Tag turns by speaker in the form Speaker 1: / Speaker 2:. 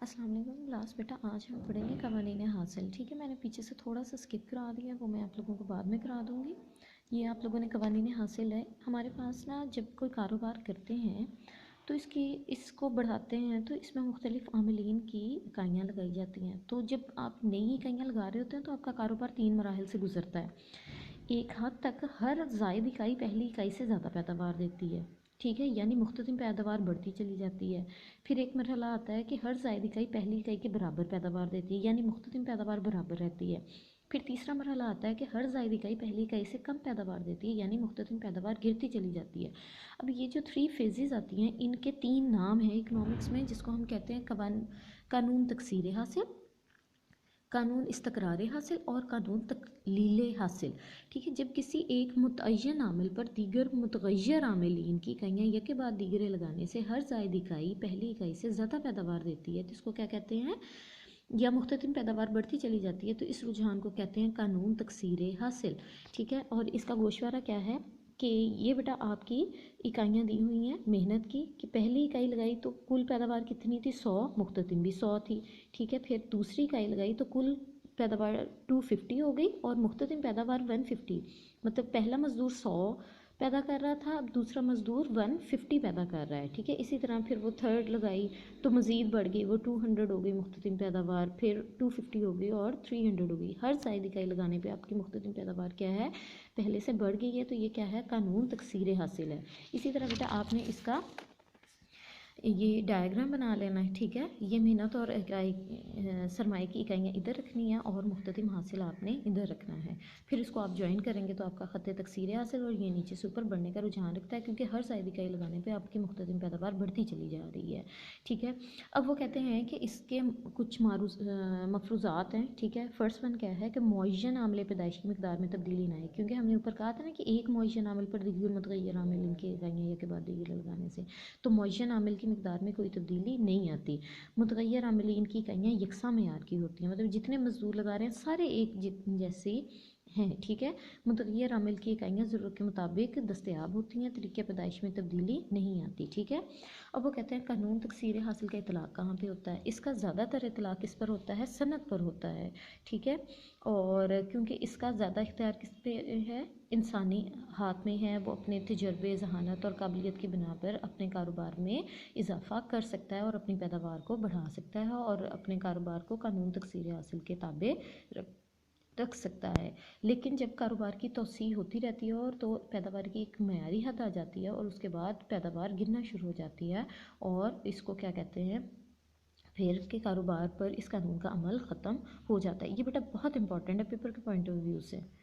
Speaker 1: अस्सलाम वालेकुम क्लास। बेटा आज हम पढ़ेंगे कवानीन हासिल। ठीक है, मैंने पीछे से थोड़ा सा स्किप करा दिया, वो मैं आप लोगों को बाद में करा दूँगी। ये आप लोगों ने कवानीन हासिल है हमारे पास ना, जब कोई कारोबार करते हैं तो इसको बढ़ाते हैं तो इसमें मुख्तलिफ़ आमिलीन की इकाइयाँ लगाई जाती हैं। तो जब आप नई इकाइयाँ लगा रहे होते हैं तो आपका कारोबार 3 मराहिल से गुजरता है। एक हद तक हर ज़ायद इकाई पहली इकाई से ज़्यादा पैदावार देती है। ठीक है, यानी मुख्तलिफ पैदावार बढ़ती चली जाती है। फिर एक मरहला आता है कि हर ज़ायद इकाई पहली इकाई के बराबर पैदावार देती है, यानी मुख्तलिफ पैदावार बराबर रहती है। फिर तीसरा मरहला आता है कि हर ज़ायद इकाई पहली इकाई से कम पैदावार देती है, यानी मुख्तलिफ पैदावार गिरती चली जाती है। अब ये जो 3 फेजेज़ आती हैं, इनके 3 नाम हैं इकनॉमिक्स में, जिसको हम कहते हैं कानून तकसीर हासिल, कानून इस्तकरार हासिल और कानून तकलील हासिल। ठीक है, जब किसी एक मुतय्यन आमिल पर दीगर मुतगय्यर आमिलीन की इकाइयाँ एक के बाद दीगरे लगाने से हर ज़ायद इकाई पहली इकाई से ज़्यादा पैदावार देती है तो इसको क्या कहते हैं, या मुख्तलिफ पैदावार बढ़ती चली जाती है तो इस रुझान को कहते हैं कानून तकसीर हासिल। ठीक है, और इसका गोशवारा क्या है कि ये बेटा आपकी इकाइयाँ दी हुई हैं मेहनत की, कि पहली इकाई लगाई तो कुल पैदावार कितनी थी 100, मुख्ततिम भी 100 थी। ठीक है, फिर दूसरी इकाई लगाई तो कुल पैदावार 250 हो गई और मुख्ततिम पैदावार 150। मतलब पहला मज़दूर 100 पैदा कर रहा था, अब दूसरा मज़दूर 150 पैदा कर रहा है। ठीक है, इसी तरह फिर वो थर्ड लगाई तो मज़ीद बढ़ गई, वो 200 हो गई मुख्ततिम पैदावार, फिर 250 हो गई और 300 हो गई। हर ज़ायद इकाई लगाने पे आपकी मुख्ततिम पैदावार क्या है, पहले से बढ़ गई है। तो ये क्या है, कानून तकसीर हासिल है। इसी तरह बेटा आपने इसका ये डायग्राम बना लेना है। ठीक है, ये मेहनत और इकाई सरमाए की इकाइयाँ इधर रखनी है और मुख्ततिम हासिल आपने इधर रखना है। फिर इसको आप ज्वाइन करेंगे तो आपका ख़त तकसीर हासिल, और ये नीचे से ऊपर बढ़ने का रुझान रखता है क्योंकि हर ज़ायद इकाई लगाने पे आपकी मुख्ततिम पैदावार बढ़ती चली जा रही है। ठीक है, अब वो कहते हैं कि इसके कुछ मफरूज़ात हैं। ठीक है, फ़र्स्ट वन क्या है कि मुअय्यन आमिल पैदाइश की मकदार में तब्दीली ना आए, क्योंकि हमने ऊपर कहा था ना कि एक मुअय्यन आमिल पर दीगर मुतगय्यर आमिल इनकी इकाइयाँ या के बाद दीगर लगाने से तो मुअय्यन आमिल की मकदार में कोई तब्दीली नहीं आती। मुतगय्यर आमिलीन की इकाइयाँ यकसा मेयार की होती हैं, मतलब जितने मजदूर लगा रहे हैं सारे एक जैसी हैं। ठीक है, मुतगय्यर आमिल की इकाइयाँ ज़रूरत के मुताबिक दस्तयाब होती हैं, तरीक़े पैदाइश में तब्दीली नहीं आती। ठीक है, अब वो कहते हैं कानून तकसीर हासिल का इतलाक़ कहाँ पे होता है, इसका ज़्यादातर इतलाक़ किस पर होता है, सनद पर होता है। ठीक है, और क्योंकि इसका ज़्यादा इख्तियार किस पे है, इंसानी हाथ में है, वो अपने तजर्बे, जहानत और काबिलियत की बिना पर अपने कारोबार में इजाफ़ा कर सकता है और अपनी पैदावार को बढ़ा सकता है और अपने कारोबार को कानून तकसीर हासिल के ताबे रख सकता है। लेकिन जब कारोबार की तोसी होती रहती है और तो पैदावार की एक मयारी हद आ जाती है और उसके बाद पैदावार गिरना शुरू हो जाती है, और इसको क्या कहते हैं, फिर के कारोबार पर इस कानून का अमल ख़त्म हो जाता है। ये बेटा बहुत इंपॉर्टेंट है पेपर के पॉइंट ऑफ व्यू से।